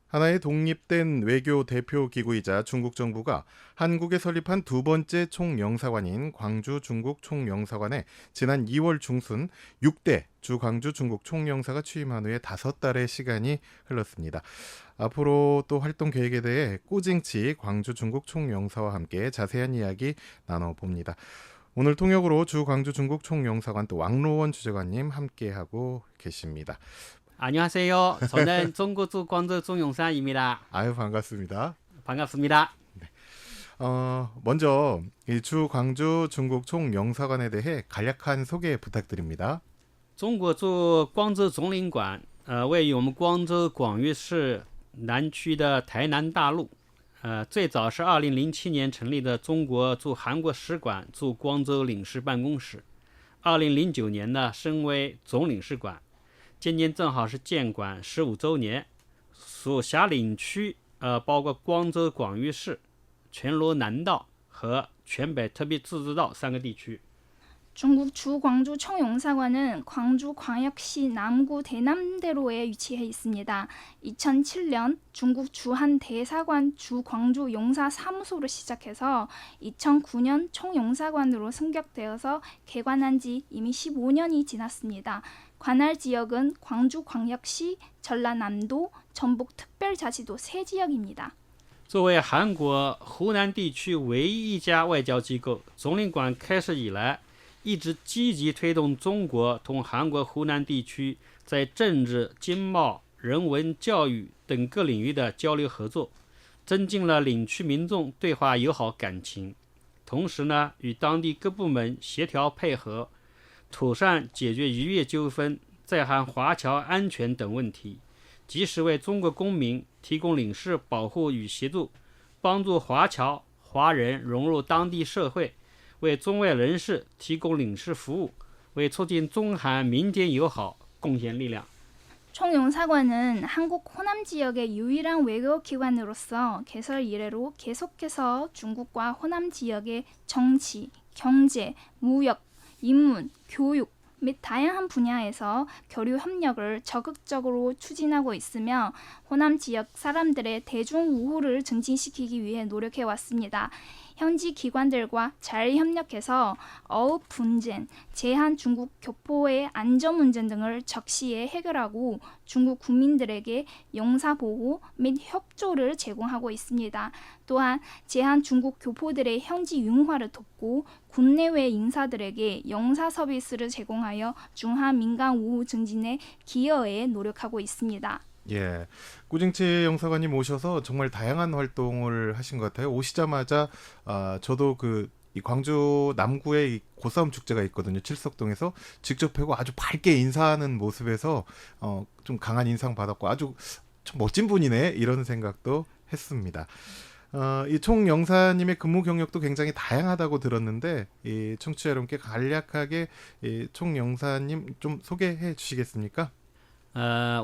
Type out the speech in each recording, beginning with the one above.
하나의 독립된 외교 대표 기구이자 중국 정부가 한국에 설립한 두 번째 총영사관인 광주 중국 총영사관에 지난 2월 중순 6대 주 광주 중국 총영사가 취임한 후에 5달의 시간이 흘렀습니다. 앞으로 또 활동 계획에 대해 꼬징치 광주 중국 총영사와 함께 자세한 이야기 나눠봅니다. 오늘 통역으로 주 광주 중국 총영사관 또 왕로원 주재관님 함께하고 계십니다. 안녕하세요. 저는 중국주 광주 총영사입니다. 아유 반갑습니다. 반갑습니다. 먼저 이 주 광주 중국 총영사관에 대해 간략한 소개 부탁드립니다. 中国驻光州总领馆位于我们光州广域市南区的台南大路。最早是2007年成立的中国驻韩国使馆驻光州领事办公室。2009年呢升为总领事馆。今年正好是建馆15周年。所辖领区包括光州广域市、全罗南道和全北特别自治道3个地区。 중국 주광주 총영사관은 광주 광역시 남구 대남대로에 위치해 있습니다. 2007년 중국 주한 대사관 주광주 용사사무소로 시작해서 2009년 총영사관으로 승격되어서 개관한 지 이미 15년이 지났습니다. 관할 지역은 광주광역시, 전라남도, 전북특별자치도 3지역입니다. 作为韩国湖南地区唯一一家外交机构，总领馆开始以来一直积极推动中国同韩国湖南地区在政治、经贸、人文、教育等各领域的交流合作，增进了领区民众对华友好感情。同时呢，与当地各部门协调配合，妥善解决渔业纠纷、在韩华侨安全等问题，及时为中国公民提供领事保护与协助，帮助华侨、华人融入当地社会，为中外人士提供领事服务，为促进中韩民间友好贡献力量。 총영사관은 한국 호남 지역의 유일한 외교기관으로서 개설 이래로 계속해서 중국과 호남 지역의 정치, 경제, 무역, 인문, 교육 및 다양한 분야에서 교류 협력을 적극적으로 추진하고 있으며 호남 지역 사람들의 대중 우호를 증진시키기 위해 노력해 왔습니다. 현지 기관들과 잘 협력해서 어업 분쟁, 제한 중국 교포의 안전 문제 등을 적시에 해결하고 중국 국민들에게 영사 보호 및 협조를 제공하고 있습니다. 또한 제한 중국 교포들의 현지 융화를 돕고 국내외 인사들에게 영사 서비스를 제공하여 중한 민간 우호 증진에 기여해 노력하고 있습니다. 예, 꾸징치 영사관님 오셔서 정말 다양한 활동을 하신 것 같아요. 오시자마자 저도 이 광주 남구에 이 고싸움 축제가 있거든요. 칠석동에서 직접 뵈고 아주 밝게 인사하는 모습에서 좀 강한 인상 받았고 아주 좀 멋진 분이네 이런 생각도 했습니다. 이 총영사님의 근무 경력도 굉장히 다양하다고 들었는데 이 청취자 여러분께 간략하게 이 총영사님 좀 소개해 주시겠습니까?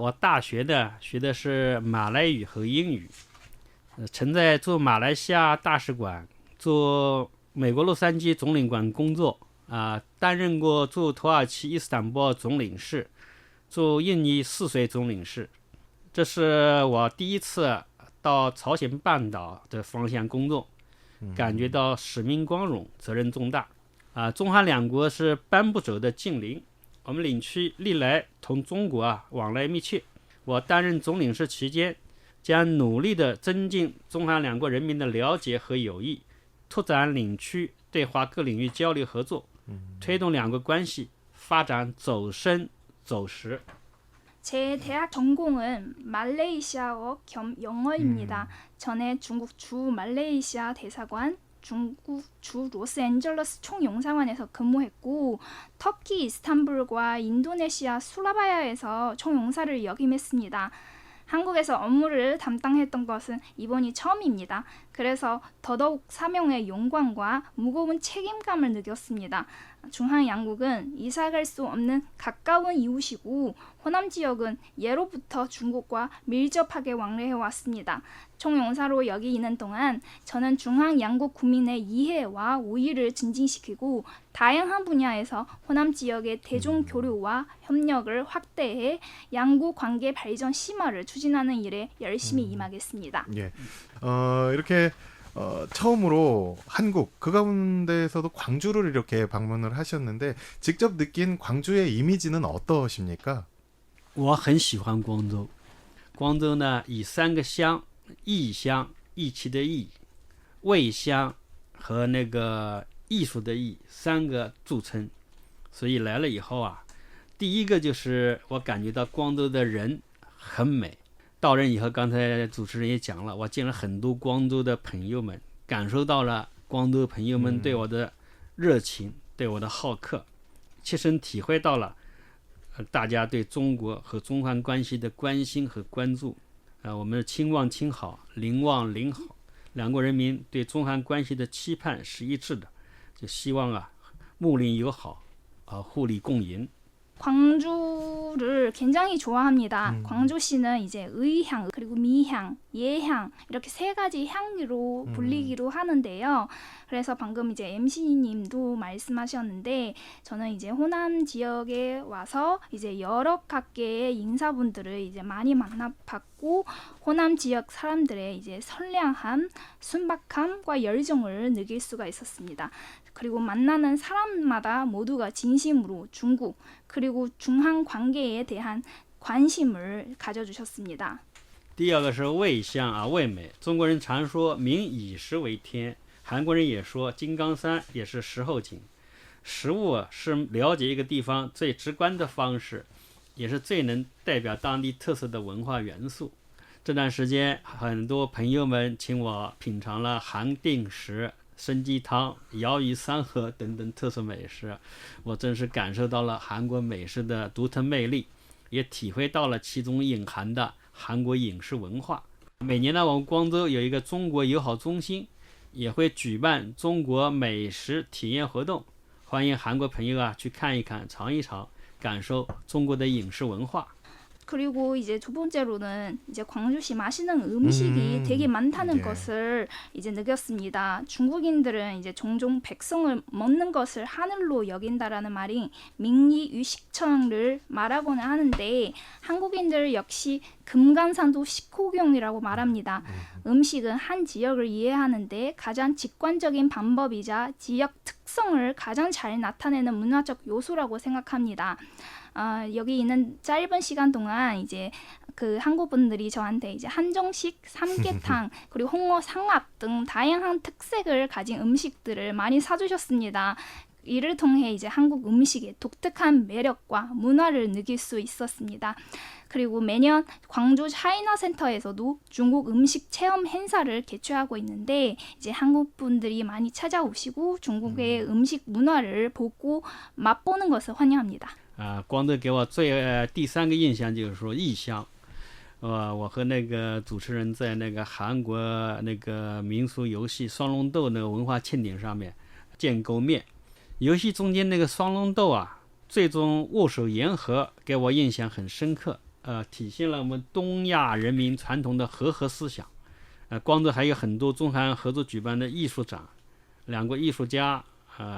我大学学的是马来语和英语，曾在驻马来西亚大使馆、驻美国洛杉矶总领馆工作，担任过驻土耳其伊斯坦布尔总领事、驻印尼泗水总领事。这是我第一次到朝鲜半岛的方向工作，感觉到使命光荣，责任重大。中韩两国是搬不走的近邻。 我们领区历来同中国往来密切。我担任总领事期间，将努力地增进中韩两国人民的了解和友谊，拓展领区对华各领域交流合作，推动两国关系发展走深走实。 제 대학 전공은 말레이시아어 겸 영어입니다. 전에 중국 주 말레이시아 대사관, 중국 주 로스앤젤레스 총영사관에서 근무했고 터키 이스탄불과 인도네시아 수라바야에서 총영사를 역임했습니다. 한국에서 업무를 담당했던 것은 이번이 처음입니다. 그래서 더더욱 사명의 영광과 무거운 책임감을 느꼈습니다. 중앙 양국은 이사갈 수 없는 가까운 이웃이고 호남 지역은 예로부터 중국과 밀접하게 왕래해 왔습니다. 총영사로 여기 있는 동안 저는 중앙 양국 국민의 이해와 우위를 증진시키고 다양한 분야에서 호남 지역의 대중 교류와 협력을 확대해 양국 관계 발전 심화를 추진하는 일에 열심히 임하겠습니다. 예. 이렇게 처음으로 한국 그 가운데서도 광주를 이렇게 방문을 하셨는데 직접 느낀 광주의 이미지는 어떠십니까? 我很喜欢光州。光州呢，以3个乡，义乡，义气的义，味乡和那个艺术的艺3个著称。所以来了以后啊，第一个就是我感觉到光州的人很美。到任以后，刚才主持人也讲了，我见了很多光州的朋友们，感受到了光州朋友们对我的热情，对我的好客，切身体会到了大家对中国和中韩关系的关心和关注。我们亲望亲好，邻望邻好，两国人民对中韩关系的期盼是一致的，就希望睦邻友好，互利共赢。 광주를 굉장히 좋아합니다. 광주시는 이제 의향 그리고 미향, 예향 이렇게 3가지 향으로 불리기로 하는데요. 그래서 방금 이제 MC님도 말씀하셨는데 저는 이제 호남 지역에 와서 이제 여러 각계의 인사분들을 이제 많이 만나봤고 호남 지역 사람들의 이제 선량함, 순박함과 열정을 느낄 수가 있었습니다. 그리고 만나는 사람마다 모두가 진심으로 중국 그리고 중한 관계에 대한 관심을 가져주셨습니다. 第二个是味香啊，味美。中国人常说民以食为天，韩国人也说金刚山也是食后景。食物是了解一个地方最直观的方式，也是最能代表当地特色的文化元素。这段时间，很多朋友们请我品尝了韩定食、参鸡汤、鳐鱼三合等等特色美食，我真是感受到了韩国美食的独特魅力，也体会到了其中隐含的韩国饮食文化。每年呢，我们光州有一个中国友好中心，也会举办中国美食体验活动，欢迎韩国朋友去看一看、尝一尝，感受中国的饮食文化。 그리고 이제 두 번째로는 이제 광주시 맛있는 음식이 되게 많다는 예. 것을 이제 느꼈습니다. 중국인들은 이제 종종 백성을 먹는 것을 하늘로 여긴다라는 말이 민리유식청을 말하고는 하는데 한국인들 역시 금강산도 식호경이라고 말합니다. 음식은 한 지역을 이해하는데 가장 직관적인 방법이자 지역 특성을 가장 잘 나타내는 문화적 요소라고 생각합니다. 여기 있는 짧은 시간 동안 이제 그 한국 분들이 저한테 이제 한정식, 삼계탕 그리고 홍어 상합 등 다양한 특색을 가진 음식들을 많이 사주셨습니다. 이를 통해 이제 한국 음식의 독특한 매력과 문화를 느낄 수 있었습니다. 그리고 매년 광주 차이나 센터에서도 중국 음식 체험 행사를 개최하고 있는데 이제 한국 분들이 많이 찾아오시고 중국의 음식 문화를 보고 맛보는 것을 환영합니다. 光州给我第3个印象就是说异乡。我和那个主持人在那个韩国那个民俗游戏双龙斗那个文化庆典上面见过面。游戏中间那个双龙斗最终握手言和，给我印象很深刻。体现了我们东亚人民传统的和合思想。光州还有很多中韩合作举办的艺术展，两国艺术家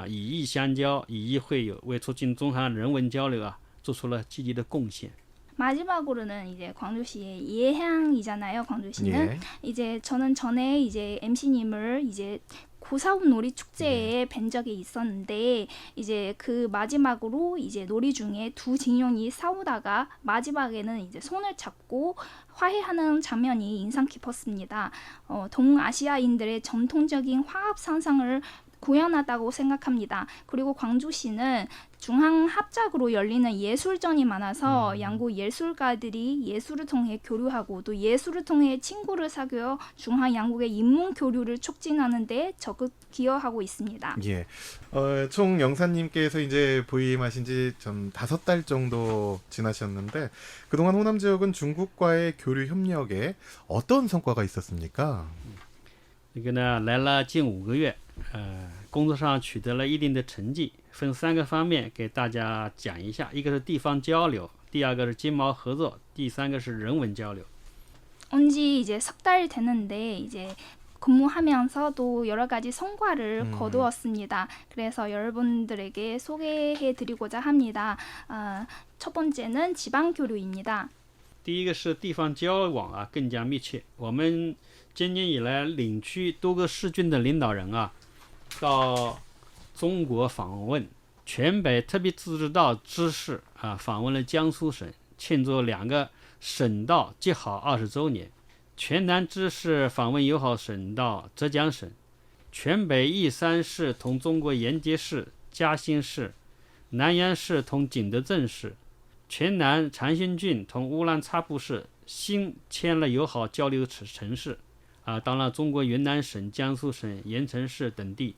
以艺相交，以艺会友，为促进中韩人文交流做出了积极的贡献。 마지막으로는 이제 광주시의 예향이잖아요. 광주시는 예. 이제 저는 전에 이제 MC님을 이제 고사운 놀이 축제에 뵌 적이 있었는데 이제 그 마지막으로 이제 놀이 중에 두 진영이 싸우다가 마지막에는 이제 손을 잡고 화해하는 장면이 인상 깊었습니다. 동아시아인들의 전통적인 화합 상상을 구현하다고 생각합니다. 그리고 광주시는 중앙 합작으로 열리는 예술전이 많아서 양국 예술가들이 예술을 통해 교류하고 또 예술을 통해 친구를 사귀어 중앙 양국의 인문 교류를 촉진하는 데 적극 기여하고 있습니다. 예. 총 영사님께서 이제 부임하신 지 좀 5달 정도 지나셨는데 그동안 호남 지역은 중국과의 교류 협력에 어떤 성과가 있었습니까? 这个呢，来了近5个月，工作上取得了一定的成绩，分3个方面给大家讲一下，一个是地方交流，第二个是经贸合作，第三个是人文交流。 온지 이제 3달 됐는데 이제 근무하면서도 여러 가지 성과를 거두었습니다. 그래서 여러분들에게 소개해드리고자 합니다. 첫 번째는 지방 교류입니다. 第一个是地方交往啊更加密切。我们今年以来，领区多个市郡的领导人啊，到中国访问，全北特别自治道知事啊访问了江苏省，庆祝2个省道结好20周年。全南知事访问友好省到浙江省，全北义山市同中国沿街市、嘉兴市，南阳市同景德镇市，全南长兴郡同乌兰察布市新签了友好交流城市啊。当然，中国云南省、江苏省盐城市等地，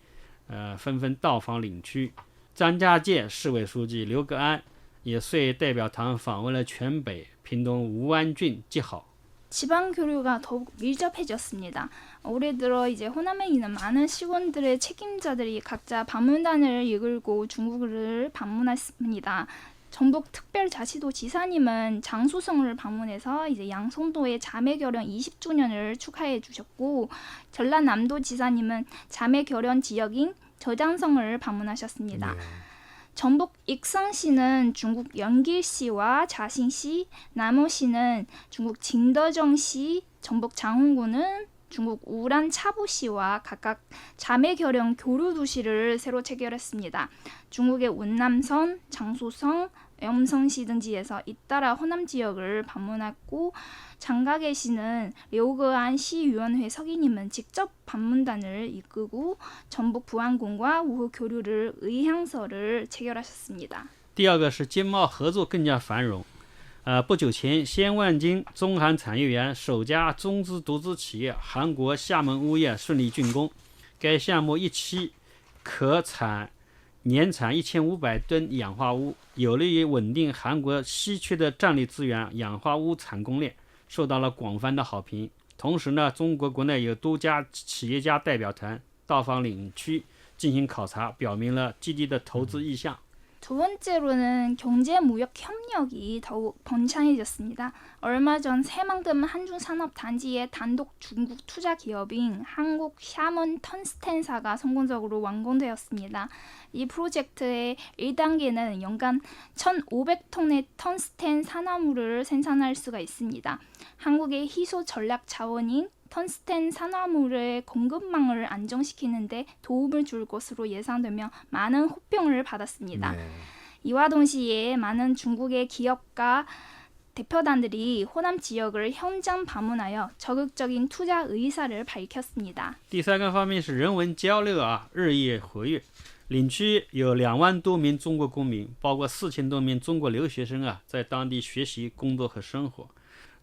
纷纷到访领区。张家界市委书记刘格安也率代表团访问了全北、屏东吴安郡结好。 지방 교류가 더욱 밀접해졌습니다. 올해 들어 이제 호남에 있는 많은 시군들의 책임자들이 각자 방문단을 이끌고 중국을 방문했습니다. 전북특별자치도 지사님은 장수성을 방문해서 이제 양성도의 자매결연 20주년을 축하해 주셨고, 전라남도 지사님은 자매결연 지역인 저장성을 방문하셨습니다. 네. 전북 익성시는 중국 연길시와 자신시, 남호시는 중국 진더정시, 전북 장흥군은 중국 우란 차부시와 각각 자매결연 교류도시를 새로 체결했습니다. 중국의 운남선, 장소성, 염성시 등지에서 잇따라 호남 지역을 방문했고, 장가계시는 려우거안 시위원회 서기님은 직접 방문단을 이끌고 전북 부안군과 우호 교류를 의향서를 체결하셨습니다. 第二个是经贸合作更加繁荣。不久前，仙万金中韩产业园首家中资独资企业韩国厦门钨业顺利竣工，该项目一期可年产1500吨氧化钨，有利于稳定韩国稀缺的战略资源氧化钨产供链，受到了广泛的好评。同时呢，中国国内有多家企业家代表团到访领区进行考察，表明了积极的投资意向。 두 번째로는 경제무역 협력이 더욱 번창해졌습니다. 얼마 전 새만금 한중산업단지의 단독 중국 투자 기업인 한국 샤먼 턴스텐사가 성공적으로 완공되었습니다. 이 프로젝트의 1단계는 연간 1,500톤의 턴스텐 산화물을 생산할 수가 있습니다. 한국의 희소 전략 자원인 턴스텐 산화물의 공급망을 안정시키는데 도움을 줄 것으로 예상되며 많은 호평을 받았습니다. 네. 이와 동시에 많은 중국의 기업가 대표단들이 호남 지역을 현장 방문하여 적극적인 투자 의사를 밝혔습니다. 第3个方面是人文交流啊，日益活跃。领区有2万多名中国公民，包括4000多名中国留学生啊，在当地学习、工作和生活，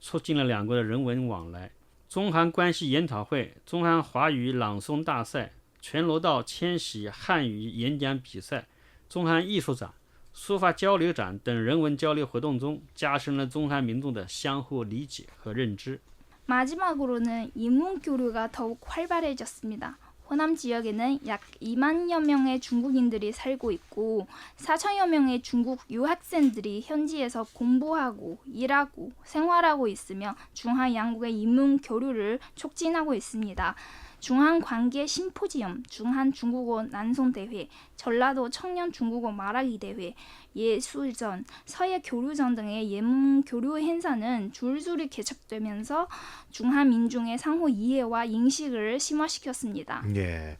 促进了2国的人文往来。 中韩关系研讨会、中韩华语朗诵大赛、全罗道迁徙汉语演讲比赛、中韩艺术展、书法交流展等人文交流活动中，加深了中韩民众的相互理解和认知。 마지막으로는 인문교류가 더욱 활발해졌습니다. 호남 지역에는 약 2만여 명의 중국인들이 살고 있고 4천여 명의 중국 유학생들이 현지에서 공부하고 일하고 생활하고 있으며 중한 양국의 인문 교류를 촉진하고 있습니다. 중한 관계 심포지엄, 중한 중국어 난송 대회, 전라도 청년 중국어 말하기 대회, 예술전, 서예 교류전 등의 예문 교류 행사는 줄줄이 개최되면서 중한 민중의 상호 이해와 인식을 심화시켰습니다. 예.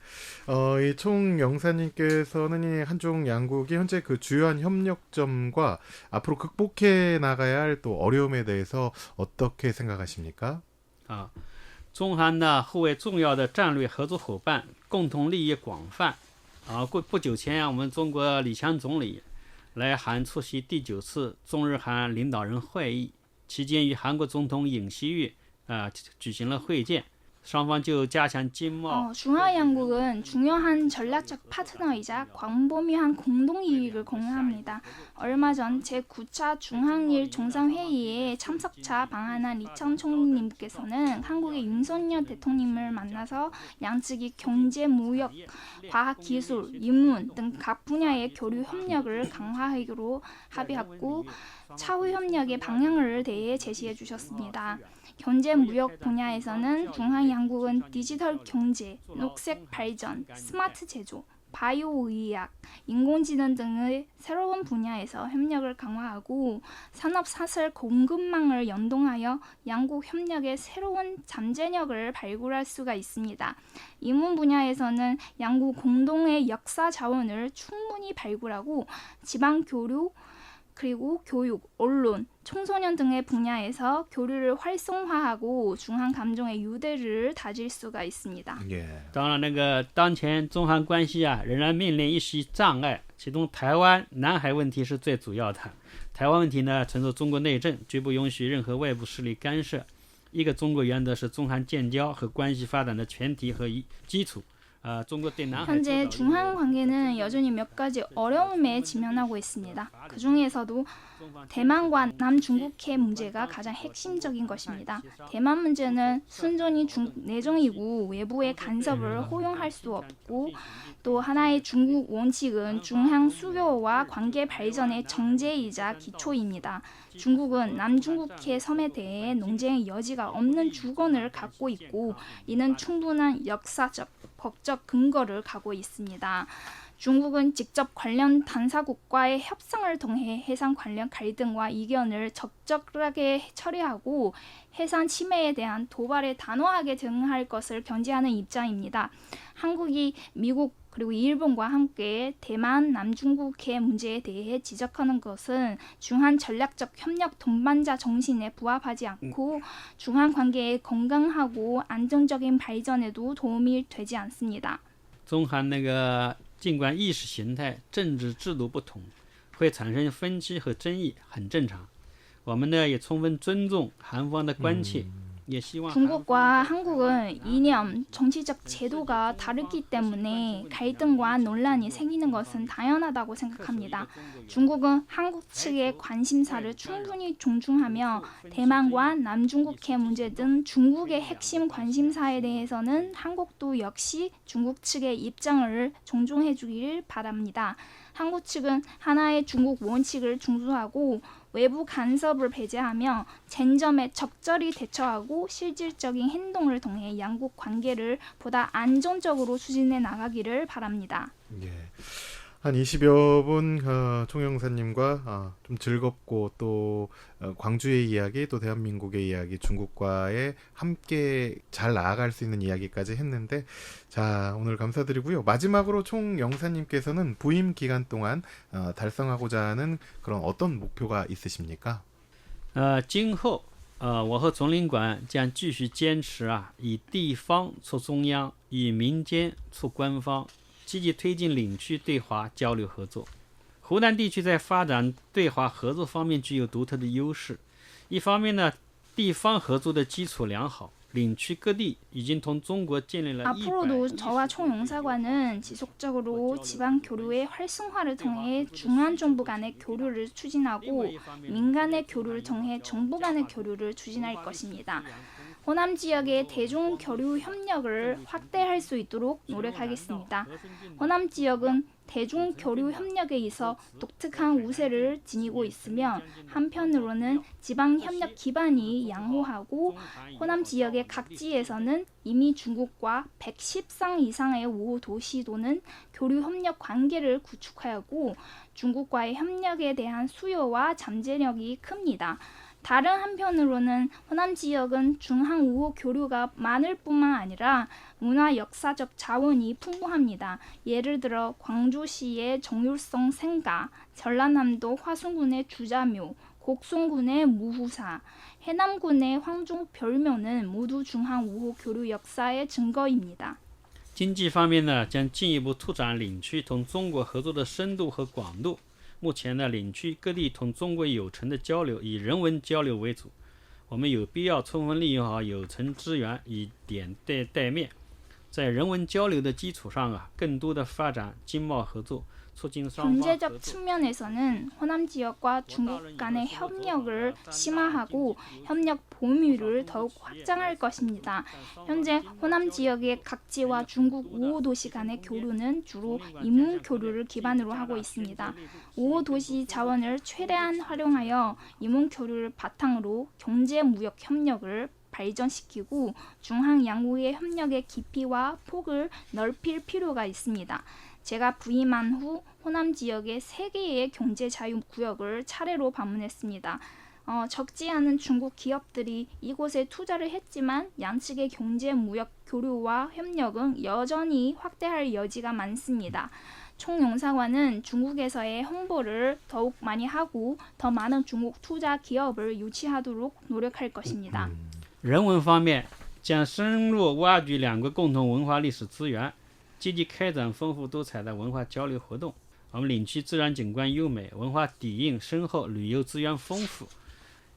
이 총 영사님께서는 이 한중 양국이 현재 그 주요한 협력점과 앞으로 극복해 나가야 할 또 어려움에 대해서 어떻게 생각하십니까? 中韩呢互为重要的战略合作伙伴，共同利益广泛。不久前我们中国李强总理来韩出席第9次中日韩领导人会议，期间与韩国总统尹锡悦举行了会见。双方就加强经贸。 중화 양국은 중요한 전략적 파트너이자 광범위한 공동 이익을 공유합니다. 얼마 전 제9차 중한일 정상회의에 참석차 방한한 리창 총리님께서는 한국의 윤석열 대통령님을 만나서 양측이 경제, 무역, 과학, 기술, 인문 등 각 분야의 교류 협력을 강화하기로 합의했고 차후 협력의 방향을 대해 제시해 주셨습니다. 경제 무역 분야에서는 중한 양국은 디지털 경제, 녹색 발전, 스마트 제조, 바이오 의학, 인공지능 등의 새로운 분야에서 협력을 강화하고 산업 사설 공급망을 연동하여 양국 협력의 새로운 잠재력을 발굴할 수가 있습니다. 인문 분야에서는 양국 공동의 역사 자원을 충분히 발굴하고 지방 교류 그리고 교육, 언론, 청소년 등의 분야에서 교류를 활성화하고 중한 감정의 유대를 다질 수가 있습니다. 예. 当然，那个当前中韩关系啊，仍然面临一些障碍，其中台湾、南海问题是最主要的。台湾问题呢，存着中国内政，绝不允许任何外部势力干涉。一个中国原则是中韩建交和关系发展的前提和基础。 현재 중한 관계는 여전히 몇 가지 어려움에 직면하고 있습니다. 그 중에서도 대만과 남중국해 문제가 가장 핵심적인 것입니다. 대만 문제는 순전히 중국 내정이고 외부의 간섭을 허용할 수 없고 또 하나의 중국 원칙은 중한 수교와 관계 발전의 정제이자 기초입니다. 중국은 남중국해 섬에 대해 논쟁의 여지가 없는 주권을 갖고 있고 이는 충분한 역사적, 법적 근거를 갖고 있습니다. 중국은 직접 관련 당사국과의 협상을 통해 해상 관련 갈등과 이견을 적절하게 처리하고 해상 침해에 대한 도발에 단호하게 대응할 것을 견지하는 입장입니다. 한국이 미국 그리고 일본과 함께 대만, 남중국해 문제에 대해 지적하는 것은 중한 전략적 협력 동반자 정신에 부합하지 않고 중한 관계의 건강하고 안정적인 발전에도 도움이 되지 않습니다. 中韩那个尽管意识形态、政治制度不同，会产生分歧和争议，很正常。我们呢也充分尊重韩方的关切。 중국과 한국은 이념, 정치적 제도가 다르기 때문에 갈등과 논란이 생기는 것은 당연하다고 생각합니다. 중국은 한국 측의 관심사를 충분히 존중하며 대만과 남중국해 문제 등 중국의 핵심 관심사에 대해서는 한국도 역시 중국 측의 입장을 존중해 주기를 바랍니다. 한국 측은 하나의 중국 원칙을 준수하고 외부 간섭을 배제하며 쟁점에 적절히 대처하고 실질적인 행동을 통해 양국 관계를 보다 안정적으로 추진해 나가기를 바랍니다. 예. 한 20여 분 총영사님과 좀 즐겁고 또 광주의 이야기 또 대한민국의 이야기 중국과의 함께 잘 나아갈 수 있는 이야기까지 했는데 자 오늘 감사드리고요. 마지막으로 총영사님께서는 부임 기간 동안 달성하고자 하는 그런 어떤 목표가 있으십니까? 今后我和总领馆将继续坚持以地方促中央，以民间促官方。 积极推进领区对华交流合作。湖南地区在发展对华合作方面具有独特的优势。一方面呢，地方合作的基础良好，领区各地已经同中国建立了 앞으로도 저와 총영사관은 지속적으로 지방 교류의 활성화를 통해 중앙 정부 간의 교류를 추진하고 민간의 교류를 통해 정부 간의 교류를 추진할 것입니다. 호남 지역의 대중 교류 협력을 확대할 수 있도록 노력하겠습니다. 호남 지역은 대중 교류 협력에 있어 독특한 우세를 지니고 있으며 한편으로는 지방 협력 기반이 양호하고 호남 지역의 각지에서는 이미 중국과 110상 이상의 5도시도는 교류 협력 관계를 구축하였고 중국과의 협력에 대한 수요와 잠재력이 큽니다. 다른 한편으로는 호남 지역은 중한 우호 교류가 많을 뿐만 아니라 문화 역사적 자원이 풍부합니다. 예를 들어 광주시의 정율성 생가, 전라남도 화순군의 주자묘, 곡송군의 무후사, 해남군의 황종 별묘는 모두 중한 우호 교류 역사의 증거입니다. 经济方面呢，将进一步拓展领区同中国合作的深度和广度。目前呢，领区各地同中国有成的交流以人文交流为主。我们有必要充分利用好有存资源，以点对带面，在人文交流的基础上更多的发展经贸合作，促进双方合 경제적 作。 측면에서는 호남 지역과 중국 간의 협력을 심화하고 협력 범위를 더욱 확장할 것입니다. 현재 호남 지역의 각지와 중국 5호 도시 간의 교류는 주로 이문 교류를 기반으로 하고 있습니다. 5호 도시 자원을 최대한 활용하여 이문 교류를 바탕으로 경제 무역 협력을 발전시키고 중앙 양국의 협력의 깊이와 폭을 넓힐 필요가 있습니다. 제가 부임한 후 호남 지역의 3개의 경제 자유 구역을 차례로 방문했습니다. 적지 않은 중국 기업들이 이곳에 투자를 했지만 양측의 경제 무역 교류와 협력은 여전히 확대할 여지가 많습니다. 총영사관은 중국에서의 홍보를 더욱 많이 하고 더 많은 중국 투자 기업을 유치하도록 노력할 것입니다. 人文方面，将深入挖掘两国共同文化历史资源，积极开展丰富多彩的文化交流活动。我们岭区自然景观优美，文化底蕴深厚，旅游资源丰富，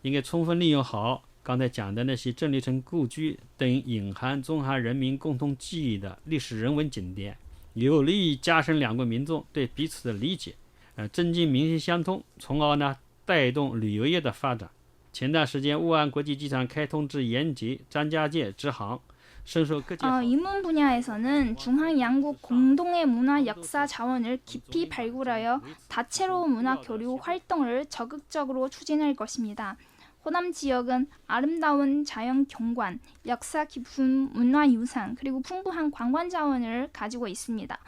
应该充分利用好刚才讲的那些郑立成故居等隐含中华人民共同记忆的历史人文景点，有利于加深两国民众对彼此的理解，增进民心相通，从而呢带动旅游业的发展。前段时间，雾安国际机场开通至延吉、张家界直航，深受各界好评。 이문 분야에서는 중앙 양국 공동의 문화 역사 자원을 깊이 발굴하여 다채로운 문화 교류 활동을 적극적으로 추진할 것입니다. 호남 지역은 아름다운 자연 경관, 역사 깊은 문화유산, 그리고 풍부한 관광 자원을 가지고 있습니다.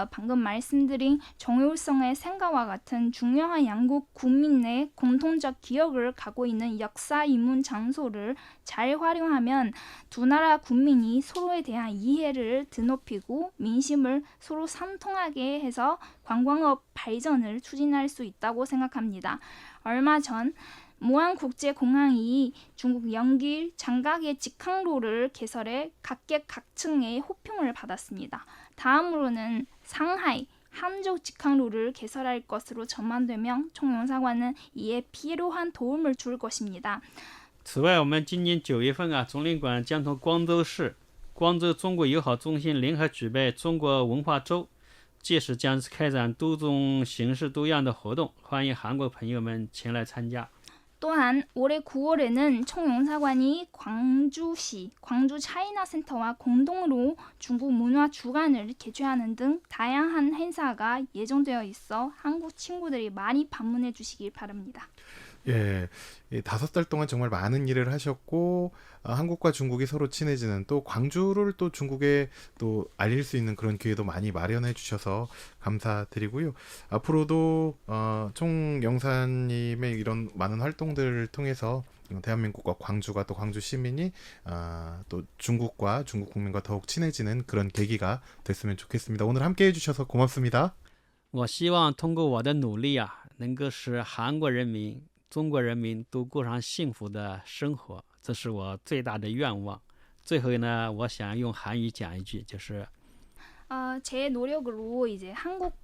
방금 말씀드린 정효성의 생가와 같은 중요한 양국 국민의 공통적 기억을 갖고 있는 역사 인문 장소를 잘 활용하면 두 나라 국민이 서로에 대한 이해를 드높이고 민심을 서로 상통하게 해서 관광업 발전을 추진할 수 있다고 생각합니다. 얼마 전 무안국제공항이 중국 연길 장각의 직항로를 개설해 각계 각층의 호평을 받았습니다. 다음으로는 상하이, 함족 직항로를 개설할 것으로 전망되며 총영사관은 이에 필요한 도움을 줄 것입니다. 此外，我们今年9月份总领馆将同光州市、光州中国友好中心联合举办中国文化周，届时将开展多种形式多样的活动，欢迎韩国朋友们前来参加。 또한 올해 9월에는 총영사관이 광주시 광주 차이나센터와 공동으로 중국 문화 주간을 개최하는 등 다양한 행사가 예정되어 있어 한국 친구들이 많이 방문해 주시길 바랍니다. 예, 이 5달 동안 정말 많은 일을 하셨고 한국과 중국이 서로 친해지는 또 광주를 또 중국에 또 알릴 수 있는 그런 기회도 많이 마련해 주셔서 감사드리고요. 앞으로도 총영사님의 이런 많은 활동들을 통해서 대한민국과 광주가 또 광주 시민이 또 중국과 중국 국민과 더욱 친해지는 그런 계기가 됐으면 좋겠습니다. 오늘 함께 해주셔서 고맙습니다. 我希望通过我的努力能够使韩国人民、中国人民都过上幸福的生活，这是我最大的愿望。最后呢，我想用韩语讲一句，就是 제 노력으로 이제 한국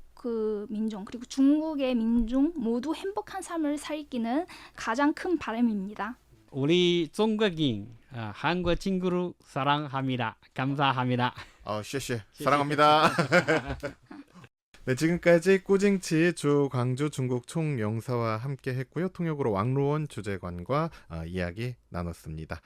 민족 그리고 중국의 민족 모두 행복한 삶을 살기는 가장 큰 바람입니다. 우리 중국인 한국 친구를 사랑합니다. 감사합니다. 쉐쉐 사랑합니다. 네, 지금까지 꾸징치 주 광주 중국 총영사와 함께 했고요. 통역으로 왕로원 주재관과 이야기 나눴습니다.